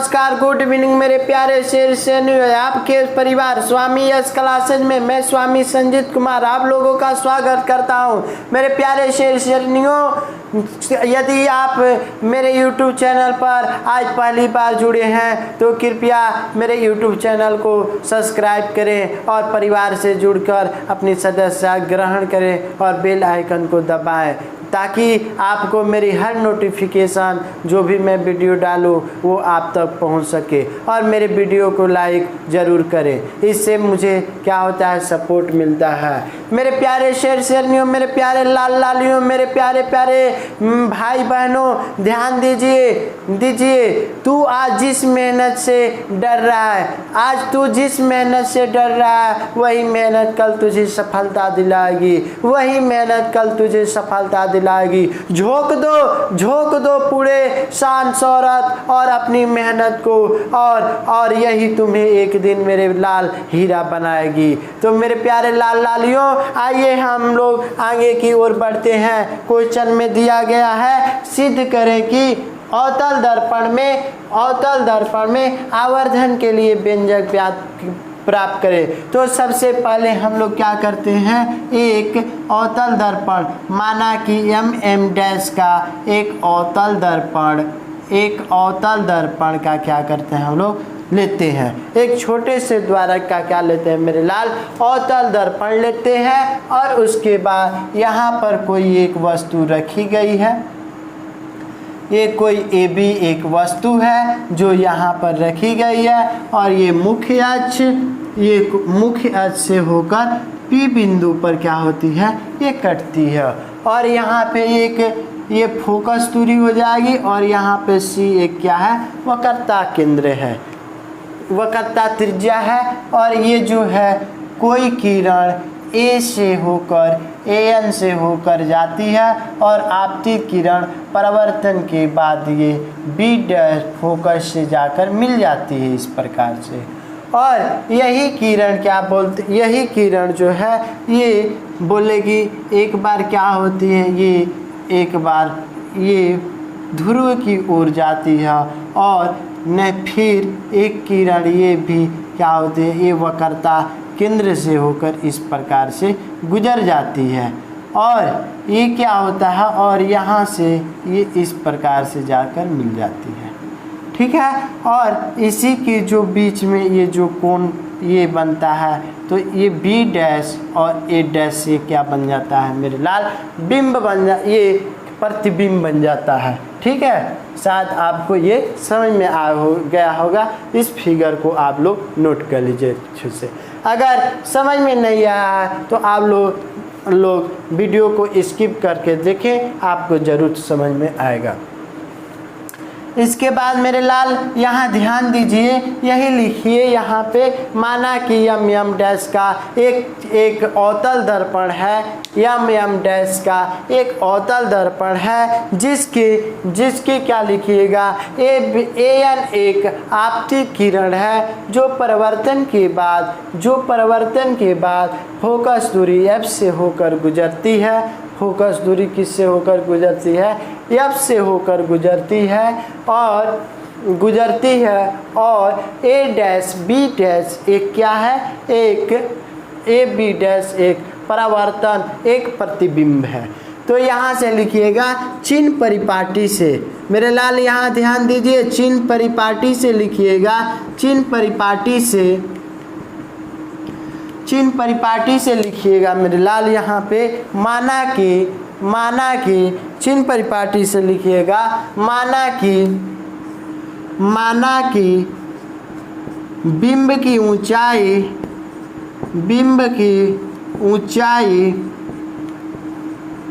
नमस्कार, good evening मेरे प्यारे शेर आपके परिवार स्वामी यश क्लासेज में मैं स्वामी संजीत कुमार आप लोगों का स्वागत करता हूं। मेरे प्यारे शेरनियों, यदि आप मेरे YouTube चैनल पर आज पहली बार जुड़े हैं तो कृपया मेरे YouTube चैनल को सब्सक्राइब करें और परिवार से जुड़कर अपनी सदस्यता ग्रहण करें और बेल आइकन को दबाएं ताकि आपको मेरी हर नोटिफिकेशन जो भी मैं वीडियो डालूँ वो आप तक पहुंच सके। और मेरे वीडियो को लाइक ज़रूर करें, इससे मुझे क्या होता है, सपोर्ट मिलता है। मेरे प्यारे शेरनियों, मेरे प्यारे लालियों, मेरे प्यारे भाई बहनों, ध्यान दीजिए। तू आज जिस मेहनत से डर रहा है, आज तू जिस मेहनत से डर रहा है वही मेहनत कल तुझे सफलता दिलाएगी, वही मेहनत कल तुझे सफलता दिलाएगी। झोंक दो पूरे शान शौहरत और अपनी मेहनत को और यही तुम्हें एक दिन मेरे लाल हीरा बनाएगी। तो मेरे प्यारे लालियों, आइए हम लोग आगे की ओर बढ़ते हैं। क्वेश्चन में दिया गया है, सिद्ध करें कि अवतल दर्पण में आवर्धन के लिए व्यंजक प्राप्त करें। तो सबसे पहले हम लोग क्या करते हैं, एक अवतल दर्पण माना कि mm डैश का एक अवतल दर्पण का क्या करते हैं, हम लोग लेते हैं। एक छोटे से द्वारक का क्या लेते हैं मेरे लाल, अवतल दर्पण लेते हैं। और उसके बाद यहाँ पर कोई एक वस्तु रखी गई है, ये कोई AB एक वस्तु है जो यहाँ पर रखी गई है और ये मुख्य अक्ष से होकर P बिंदु पर क्या होती है, ये कटती है। और यहाँ पे ये फोकस दूरी हो जाएगी और यहाँ पे C एक क्या है, वक्रता केंद्र है, वक्रता त्रिज्या है। और ये जो है कोई किरण A से होकर AN से होकर जाती है और आपतित किरण परावर्तन के बाद ये B डैश फोकस से जाकर मिल जाती है इस प्रकार से। और यही किरण क्या बोलते, यही किरण जो है ये बोलेगी एक बार क्या होती है, ये एक बार ये ध्रुव की ओर जाती है और न फिर एक किरण ये भी क्या होती है, ये वक्रता केंद्र से होकर इस प्रकार से गुजर जाती है। और ये क्या होता है, और यहाँ से ये इस प्रकार से जाकर मिल जाती है, ठीक है। और इसी के जो बीच में ये जो कोण ये बनता है तो ये B डैश और A डैश से क्या बन जाता है मेरे लाल, बिंब ये प्रतिबिंब बन जाता है, ठीक है। शायद आपको ये समझ में गया होगा। इस फिगर को आप लोग नोट कर लीजिए अच्छे से। अगर समझ में नहीं आया है तो आप लोग वीडियो को स्किप करके देखें, आपको ज़रूर समझ में आएगा। इसके बाद मेरे लाल यहाँ ध्यान दीजिए, यही लिखिए यहाँ पे, माना कि mm डैश का एक अवतल दर्पण है, mm डैश का एक अवतल दर्पण है जिसके क्या लिखिएगा, AN एक आपतित किरण है जो परिवर्तन के बाद फोकस दूरी F से होकर गुजरती है। फोकस दूरी किससे होकर गुजरती है, F से होकर गुजरती है और A डैश B डैश एक क्या है, एक AB डैश एक परावर्तन, एक प्रतिबिंब है। तो यहाँ से लिखिएगा चिन्ह परिपाटी से, मेरे लाल यहाँ ध्यान दीजिए, चिन्ह परिपाटी से लिखिएगा, चिन्ह परिपाटी से लिखिएगा मेरे लाल यहाँ पे, माना कि चिन्ह परिपाटी से लिखिएगा, माना कि बिंब की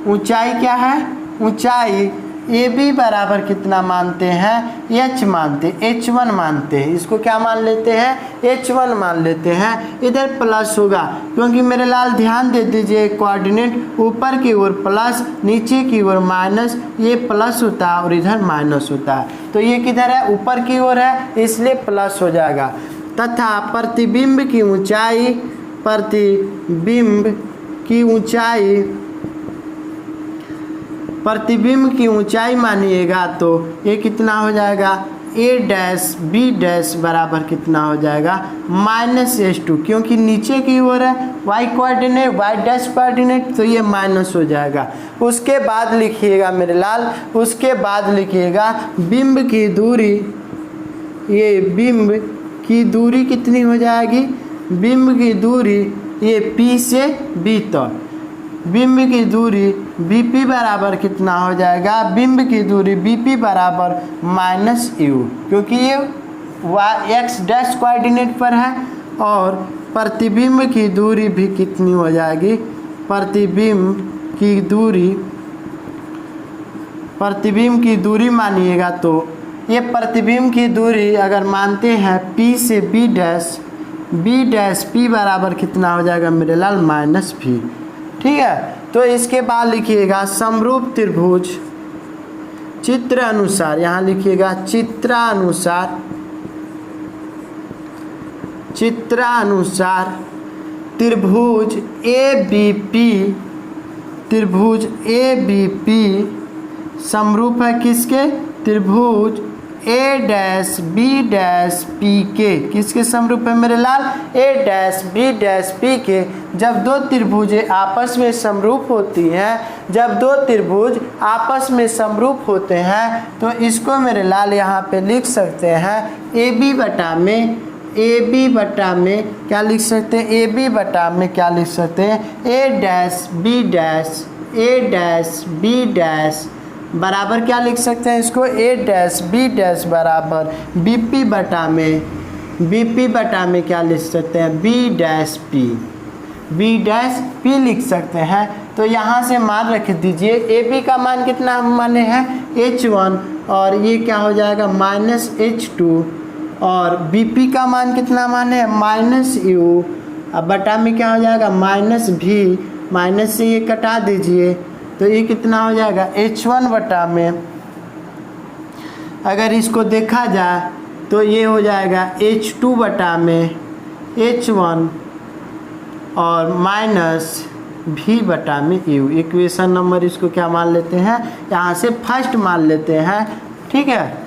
ऊंचाई क्या है, ऊंचाई AB बराबर कितना मानते हैं, H1 मानते हैं। इसको क्या मान लेते हैं, H1 मान लेते हैं। इधर प्लस होगा क्योंकि मेरे लाल ध्यान दे दीजिए, कोऑर्डिनेट ऊपर की ओर प्लस, नीचे की ओर माइनस, ये प्लस होता है और इधर माइनस होता है। तो ये किधर है, ऊपर की ओर है, इसलिए प्लस हो जाएगा। तथा प्रतिबिंब की ऊंचाई मानिएगा तो ये कितना हो जाएगा, ए डैश बी डैश बराबर कितना हो जाएगा -h2, क्योंकि नीचे की ओर है y coordinate y dash coordinate, तो ये माइनस हो जाएगा। उसके बाद लिखिएगा मेरे लाल, उसके बाद लिखिएगा बिंब की दूरी, ये बिंब की दूरी कितनी हो जाएगी, बिंब की दूरी ये P से B तक, बिंब की दूरी BP बराबर कितना हो जाएगा, बिंब की दूरी BP बराबर -u, क्योंकि ये x डैश कोऑर्डिनेट पर है। और प्रतिबिंब की दूरी भी कितनी हो जाएगी, प्रतिबिंब की दूरी मानिएगा तो ये प्रतिबिंब की दूरी अगर मानते हैं P से B डैश P बराबर कितना हो जाएगा मेरे लाल -v, ठीक है। तो इसके बाद लिखिएगा समरूप त्रिभुज चित्र अनुसार, यहाँ लिखिएगा चित्रानुसार त्रिभुज ABP समरूप है किसके, त्रिभुज A dash B dash P के, किसके समरूप है मेरे लाल, A dash B dash P के। जब दो त्रिभुजें आपस में समरूप होती हैं, जब दो त्रिभुज आपस में समरूप होते हैं तो इसको मेरे लाल यहाँ पे लिख सकते हैं AB बटा में क्या लिख सकते हैं, AB बटा में क्या लिख सकते हैं, A डैश B डैश बराबर क्या लिख सकते हैं इसको, A डैश B डैश बराबर BP बटा में क्या लिख सकते हैं, B डैश P लिख सकते हैं। तो यहाँ से मान रख दीजिए, AB का मान कितना माने हैं H1 और ये क्या हो जाएगा -H2, और BP का मान कितना माने हैं -u, अब बटा में क्या हो जाएगा -v, माइनस से ये कटा दीजिए तो ये कितना हो जाएगा H1 बटा में, अगर इसको देखा जाए तो ये हो जाएगा H2 बटा में H1 और -v बटा में u। इक्वेशन नंबर इसको क्या मान लेते हैं, यहाँ से फर्स्ट मान लेते हैं, ठीक है।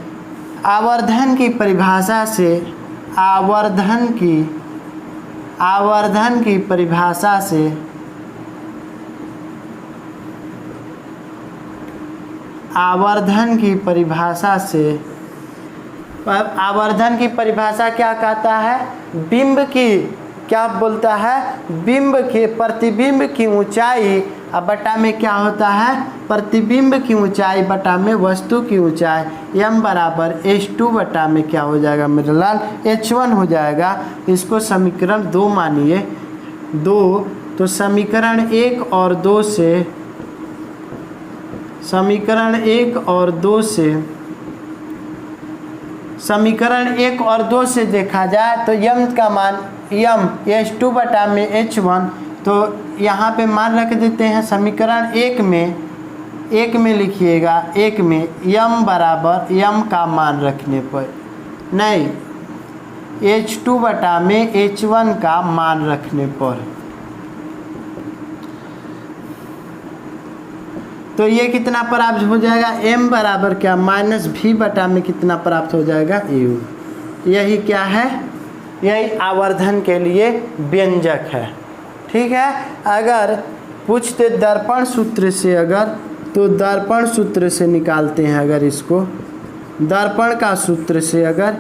आवर्धन की परिभाषा से आवर्धन की परिभाषा से आवर्धन की परिभाषा क्या कहता है, बिंब की क्या बोलता है, बिंब के प्रतिबिंब की ऊंचाई अब बटा में क्या होता है, प्रतिबिंब की ऊंचाई बटा में वस्तु की ऊंचाई, m बराबर H2 बटा में क्या हो जाएगा मेरे लाल H1 हो जाएगा। इसको समीकरण 2 मानिए 2, तो समीकरण 1 और 2 से देखा जाए तो m का मान H2 बटा में H1, तो यहाँ पे मान रख देते हैं समीकरण 1 में लिखिएगा, 1 में m बराबर m का मान रखने पर नहीं H2 बटा में H1 का मान रखने पर, तो ये कितना प्राप्त हो जाएगा, m बराबर क्या -v बटा में कितना प्राप्त हो जाएगा u। यही क्या है, यही आवर्धन के लिए व्यंजक है, ठीक है। अगर पूछते दर्पण सूत्र से, अगर तो दर्पण सूत्र से निकालते हैं, अगर इसको दर्पण का सूत्र से अगर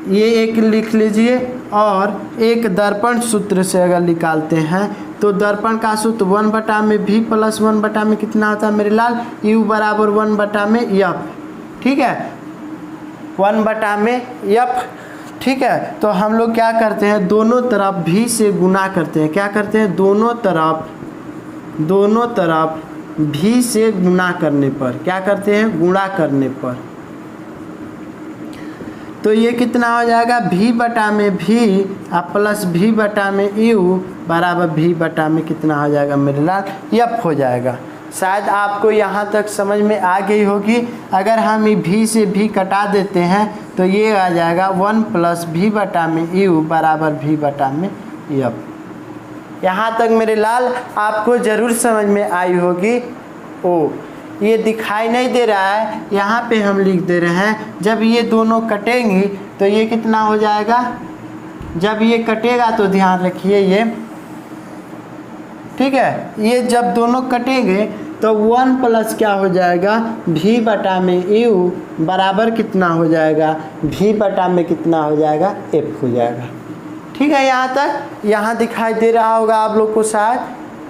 ये एक लिख लीजिए और एक दर्पण सूत्र से अगर निकालते हैं तो दर्पण का सूत्र 1 बटा में v प्लस 1 बटा में कितना होता है मेरे लाल u बराबर 1 बटा में f, ठीक है 1 बटा में f, ठीक है। तो हम लोग क्या करते हैं, दोनों तरफ v से गुना करते हैं, क्या करते हैं दोनों तरफ v से गुना करने पर क्या करते हैं, गुणा करने पर, तो ये कितना हो जाएगा v बटा में v प्लस v बटा में u बराबर v बटा में कितना हो जाएगा मेरे लाल f हो जाएगा। शायद आपको यहाँ तक समझ में आ गई होगी। अगर हम v से v कटा देते हैं तो ये आ जाएगा 1 प्लस v बटा में u बराबर v बटा में f। यहाँ तक मेरे लाल आपको ज़रूर समझ में आई होगी। ये दिखाई नहीं दे रहा है, यहाँ पे हम लिख दे रहे हैं। जब ये दोनों कटेंगी तो ये कितना हो जाएगा, जब ये कटेगा तो ध्यान रखिए ये, ठीक है, ये जब दोनों कटेंगे तो 1 प्लस क्या हो जाएगा, v बटा में u बराबर कितना हो जाएगा, v बटा में कितना हो जाएगा, f हो जाएगा। ठीक है, यहाँ तक यहाँ दिखाई दे रहा होगा आप लोग को शायद,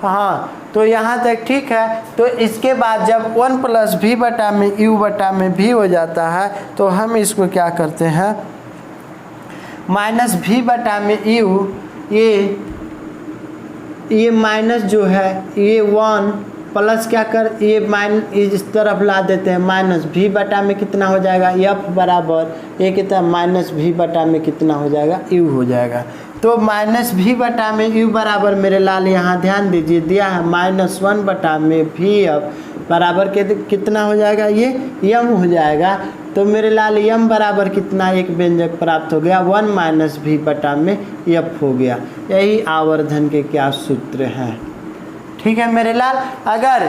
हाँ, तो यहाँ तक ठीक है। तो इसके बाद जब 1 प्लस v बटा में u बटा में v हो जाता है तो हम इसको क्या करते हैं, माइनस v बटा में u, ये माइनस जो है ये 1 प्लस क्या कर, ये इस तरफ ला देते हैं, माइनस v बटा में कितना हो जाएगा, f बराबर ये कितना माइनस v बटा में कितना हो जाएगा, u हो जाएगा। तो माइनस v बटा में u बराबर मेरे लाल यहाँ ध्यान दीजिए दिया है -1 बटा में v बराबर कितना हो जाएगा, ये m हो जाएगा। तो मेरे लाल m बराबर कितना, एक व्यंजक प्राप्त हो गया 1 माइनस v बटा में f हो गया। यही आवर्धन के क्या सूत्र हैं। ठीक है मेरे लाल, अगर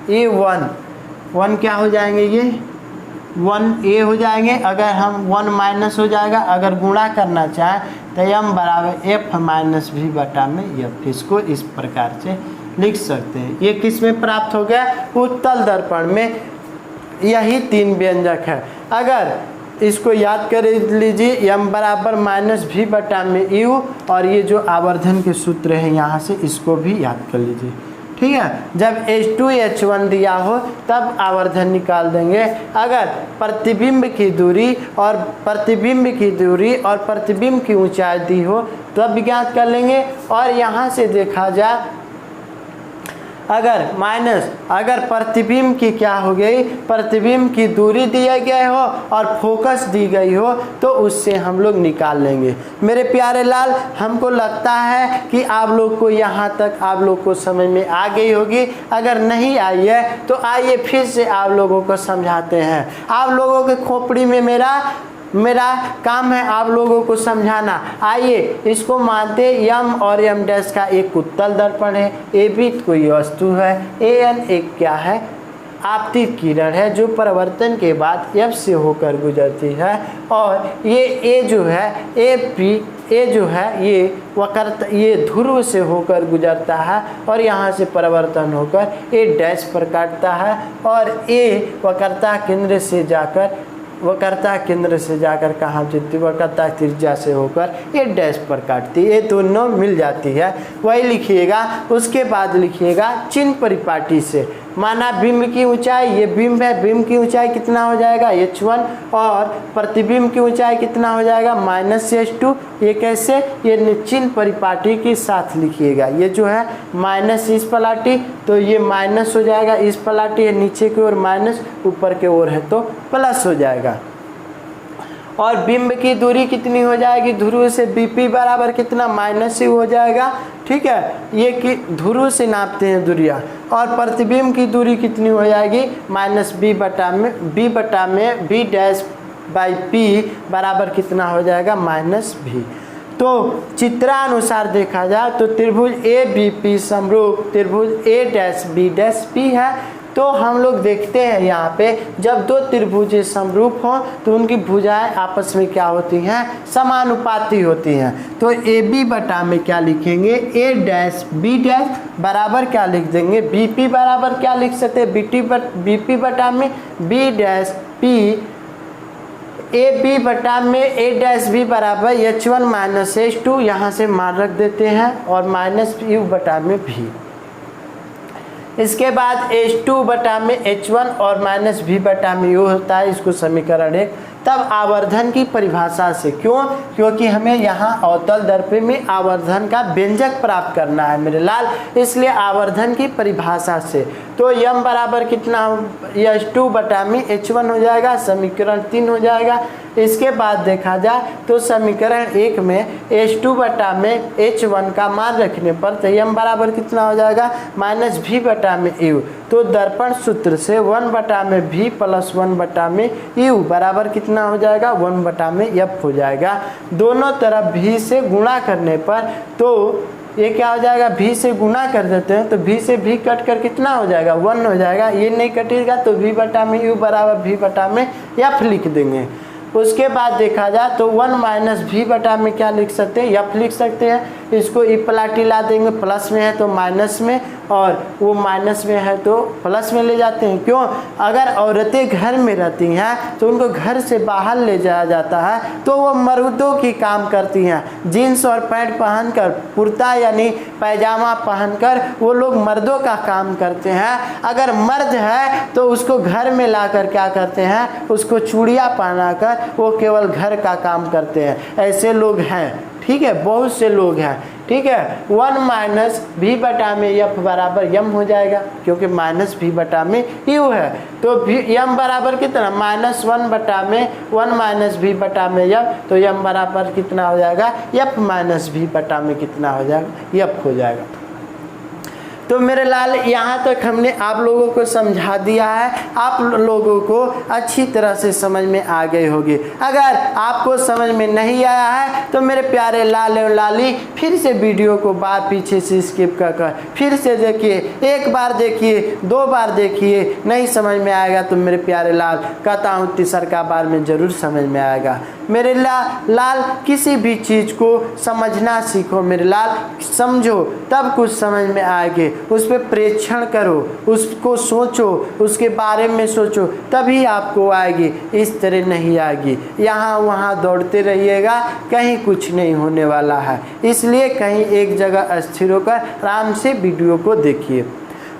ये 1 क्या हो जाएंगे, ये 1 a हो जाएंगे, अगर हम 1 माइनस हो जाएगा, अगर गुणा करना चाहें तो m बराबर f माइनस v बटा में f, इसको इस प्रकार से लिख सकते हैं। ये किस में प्राप्त हो गया, उत्तल दर्पण में। यही 3 व्यंजक है। अगर इसको याद कर लीजिए, m बराबर माइनस v बटा में u, और ये जो आवर्धन के सूत्र हैं यहाँ से इसको भी याद कर लीजिए। ठीक है, जब H2H1 दिया हो तब आवर्धन निकाल देंगे। अगर प्रतिबिंब की दूरी और प्रतिबिंब की ऊंचाई दी हो तब ज्ञात कर लेंगे। और यहाँ से देखा जाए, अगर प्रतिबिंब की क्या हो गई, प्रतिबिंब की दूरी दिया गया हो और फोकस दी गई हो तो उससे हम लोग निकाल लेंगे। मेरे प्यारे लाल, हमको लगता है कि आप लोग को यहाँ तक आप लोग को समझ में आ गई होगी। अगर नहीं आई है तो आइए फिर से आप लोगों को समझाते हैं। आप लोगों के खोपड़ी में मेरा काम है आप लोगों को समझाना। आइए इसको मानते m और m डैश का एक उत्तल दर्पण है, ए बी कोई वस्तु है, an एक क्या है, आपतित किरण है जो परिवर्तन के बाद f से होकर गुजरती है। और ये a जो है ये ध्रुव से होकर गुजरता है और यहाँ से परिवर्तन होकर a डैश पर काटता है, और a वक्रता केंद्र से जाकर कहाँ जाती, वक्रता त्रिज्या से होकर ये डैश पर काटती है। ये दोनों मिल जाती है, वही लिखिएगा। उसके बाद लिखिएगा चिन्ह परिपाटी से, माना बिंब की ऊंचाई, ये बिंब है, बिंब की ऊंचाई कितना हो जाएगा h1, और प्रतिबिंब की ऊंचाई कितना हो जाएगा -h2। ये कैसे, ये चिन्ह परिपाटी के साथ लिखिएगा। ये जो है माइनस इस पलाटी तो ये माइनस हो जाएगा, इस पलाटी है नीचे की ओर माइनस, ऊपर की ओर है तो प्लस हो जाएगा। और बिंब की दूरी कितनी हो जाएगी, ध्रुव से BP बराबर कितना -u हो जाएगा। ठीक है, ये कि ध्रुव से नापते हैं दूरियाँ। और प्रतिबिंब की दूरी कितनी हो जाएगी, -b बटा में b डैश बाई p बराबर कितना हो जाएगा -v। तो चित्रानुसार देखा जाए तो त्रिभुज ABP समरूप त्रिभुज A dash B dash P है। तो हम लोग देखते हैं यहाँ पे जब दो त्रिभुज समरूप हों तो उनकी भुजाएं आपस में क्या होती हैं, समानुपाती होती हैं। तो AB बटा में क्या लिखेंगे, A डैश B डैश बराबर क्या लिख देंगे, BP बराबर क्या लिख सकते हैं, BP बटा में B डैश P, AB बटा में A डैश B बराबर H1 माइनस H2, यहाँ से मान रख देते हैं, और माइनस U बटा में V। इसके बाद H2 बटा में H1 और माइनस V बटा में U होता है, इसको समीकरण 1। तब आवर्धन की परिभाषा से, क्योंकि हमें यहाँ अवतल दर्पण में आवर्धन का व्यंजक प्राप्त करना है मेरे लाल, इसलिए आवर्धन की परिभाषा से तो m बराबर कितना, H2 बटा में H1 हो जाएगा, समीकरण 3 हो जाएगा। इसके बाद देखा जाए तो समीकरण 1 में H2 बटा में H1 का मान रखने पर तो m बराबर कितना हो जाएगा, -v बटा में u। तो दर्पण सूत्र से 1 बटा में v प्लस 1 बटा में u बराबर कितना हो जाएगा, 1 बटा में f हो जाएगा। दोनों तरफ v से गुणा करने पर तो ये क्या हो जाएगा, भी से गुना कर देते हैं तो भी से भी कट कर कितना हो जाएगा, 1 हो जाएगा। ये नहीं कटेगा तो v बटा में u बराबर v बटा में f लिख देंगे। उसके बाद देखा जाए तो 1 माइनस भी बटा में क्या लिख सकते हैं, एफ लिख सकते हैं। इसको ई पलाटी ला देंगे, प्लस में है तो माइनस में, और वो माइनस में है तो प्लस में ले जाते हैं। क्यों, अगर औरतें घर में रहती हैं तो उनको घर से बाहर ले जाया जाता है तो वो मर्दों की काम करती हैं। जीन्स और पैंट पहनकर, कुर्ता यानी पैजामा पहनकर वो लोग मर्दों का काम करते हैं। अगर मर्द है तो उसको घर में लाकर क्या करते हैं, उसको चूड़ियाँ पहनाकर वो केवल घर का काम करते हैं। ऐसे लोग हैं, ठीक है, बहुत से लोग हैं, ठीक है। 1 माइनस भी बटा में एफ बराबर यम हो जाएगा, क्योंकि माइनस भी बटा में यू है तो भी यम बराबर कितना, -1 बटा में 1 माइनस भी बटा में यम, तो यम बराबर कितना हो जाएगा, एफ माइनस भी बटा में कितना हो जाएगा, एफ हो जाएगा। तो मेरे लाल यहाँ तक हमने आप लोगों को समझा दिया है, आप लोगों को अच्छी तरह से समझ में आ गई होगी। अगर आपको समझ में नहीं आया है तो मेरे प्यारे लाल और लाली फिर से वीडियो को बार पीछे से स्किप कर फिर से देखिए, एक बार देखिए, 2 बार देखिए, नहीं समझ में आएगा तो मेरे प्यारे लाल कहता हूँ तीसरा बार में ज़रूर समझ में आएगा। मेरे लाल किसी भी चीज़ को समझना सीखो, मेरे लाल समझो तब कुछ समझ में आएगी। उस पर प्रेक्षण करो, उसको सोचो, उसके बारे में सोचो, तभी आपको आएगी, इस तरह नहीं आएगी। यहाँ वहाँ दौड़ते रहिएगा, कहीं कुछ नहीं होने वाला है। इसलिए कहीं एक जगह स्थिर होकर आराम से वीडियो को देखिए।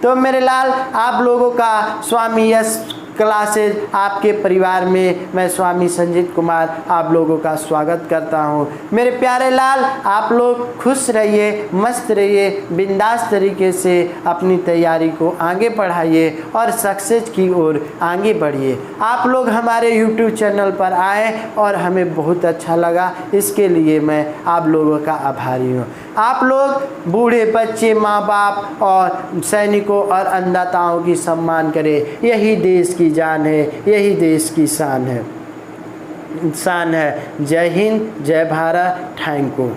तो मेरे लाल आप लोगों का स्वामी यश क्लासेज आपके परिवार में मैं स्वामी संजीत कुमार आप लोगों का स्वागत करता हूं। मेरे प्यारे लाल आप लोग खुश रहिए, मस्त रहिए, बिंदास तरीके से अपनी तैयारी को आगे बढ़ाइए और सक्सेस की ओर आगे बढ़िए। आप लोग हमारे YouTube चैनल पर आए और हमें बहुत अच्छा लगा, इसके लिए मैं आप लोगों का आभारी हूँ। आप लोग बूढ़े बच्चे, माँ बाप और सैनिकों और अन्नदाताओं की सम्मान करें, यही देश की जान है, यही देश की शान है। जय हिंद, जय भारत, थैंक यू।